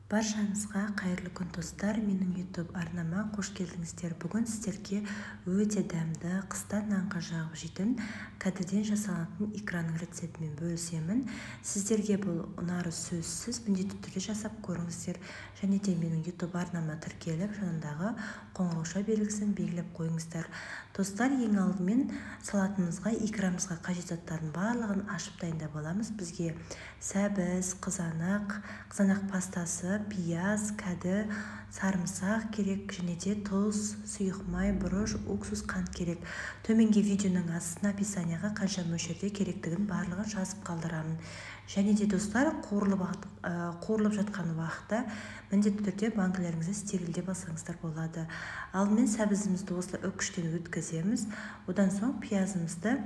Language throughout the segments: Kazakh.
Баршаңызға қайырлы күн достар, менің YouTube арнама қош келдіңіздер. Бүгін сіздерге өте дәмді қыстан нанға жағып жейтін кәдеден жасалатын икраның рецептімен бөлісемін. Сіздерге бұл ұнары сөзсіз, міндетті түрде жасап көріңіздер. Және де менің YouTube арнама тіркеліп, жанындағы қоңырауша белгісін белгілеп қойыңыздар. Достар, ең алдымен салатымызға, икрамызға қажет заттардың барлығын ашып дайындап аламыз. Бізге сәбіз, қызанақ пастасы, пияз, кәді, сарымсақ керек, және де тұз, сұйық май, бұрыш, уксус, қант керек. Төменге видеоның астына описанияға қанша мөлшерде керектігін барлығын жазып қалдырамын. Және де достар, қуырылып жатқан уақытта міндетті түрде банкілеріңізді стерилдеп алсаңыздар болады. Алдымен сәбізімізді осылай үккіштен өткіземіз. Одан соң пиязымызды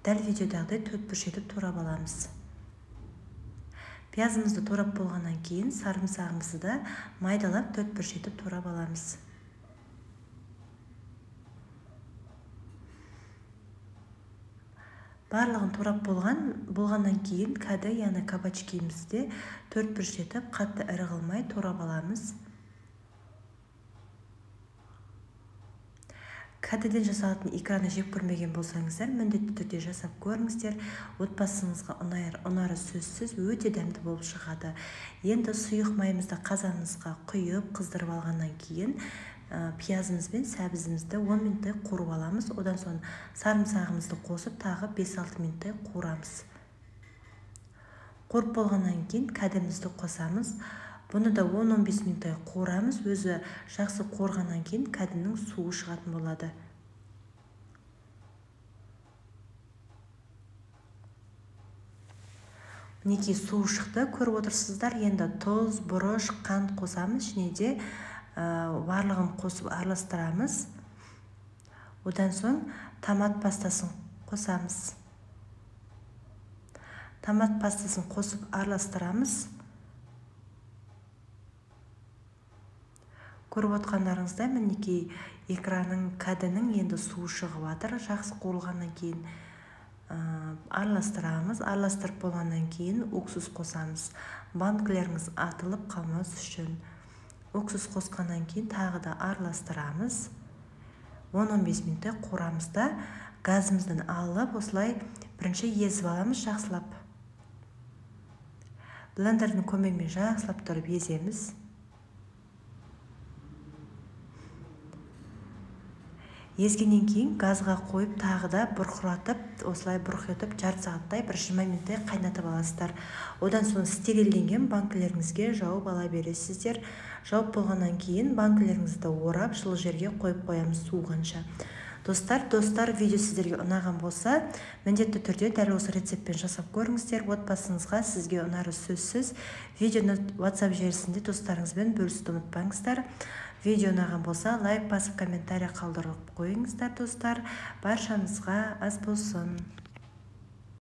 дәл видеодағыдай төрт-бұрыш етіп турап аламыз. Пиязымызды турап болғаннан кейін сарымсағымызды да майдалап төрт-бұрыш етіп турап аламыз. Барлығын турап болғаннан кейін кәді, яғни кабачкимізді төрт-бұрыш етіп қатты ірі қылмай турап аламыз. Кәдеден жасалатын икраны жеп көрмеген болсаңыздар, міндетті түрде жасап көріңіздер. Отбасыңызға ұнары сөзсіз өте дәмді болып шығады. Енді сұйық майымызды қазанымызға құйып, қыздырып алғаннан кейін пиязымыз бен сәбізімізді 10 минуттай қуырып аламыз. Одан соң сарымсағымызды қосып, тағы 5-6 минуттай қуырамыз. Қуырып болғаннан кейін кәдімізді қосамыз. Бұны да 10-15 минуттай қуырамыз. Өзі жақсы қуырғаннан кейін кәдінің суы шығатын болады. Мінекей суы шықты, көріп отырсыздар. Енді тұз, бұрыш, қант қосамыз, және де барлығын қосып араластырамыз. Одан соң томат пастасын қосамыз. Томат пастасын қосып араластырамыз. Көріп отқандарыңызда мінекей икраның, кәдінің енді суы шығып жатыр. Жақсы қуырылғаннан кейін араластырамыз. Араластырып болғаннан кейін уксус қосамыз. Банкілеріңіз атылып қалмас үшін. Уксус қосқаннан кейін тағы да араластырамыз. 10-15 минуттай қуырамыз да газымыздан алып, осылай бірінші езіп аламыз жақсылап. Блендердің көмегімен жақсылап тұрып еземіз. Езгеннен кейін газға қойып, тағы да бұрқыратып, осылай бұрқыратып, жарты сағаттай, 20 минуттай қайнатып аласыздар. Одан соң стерилденген банкілеріңізге жауып ала бересіздер. Жауып болғаннан кейін банкілеріңізді орап, жылы жерге қойып қоямыз суығанша. Достар, видео сіздерге ұнаған болса, міндетті түрде дәл осы рецептпен жасап көріңіздер. Отбасыңызға сізге ұнары сөзсіз. Видеоны WhatsApp желісінде достарыңызбен бөлісуді ұмытпаңыздар. Видео ұнаған болса, лайк басып, комментарий қалдырып қойыңыздар, достар. Баршаңызға ас болсын.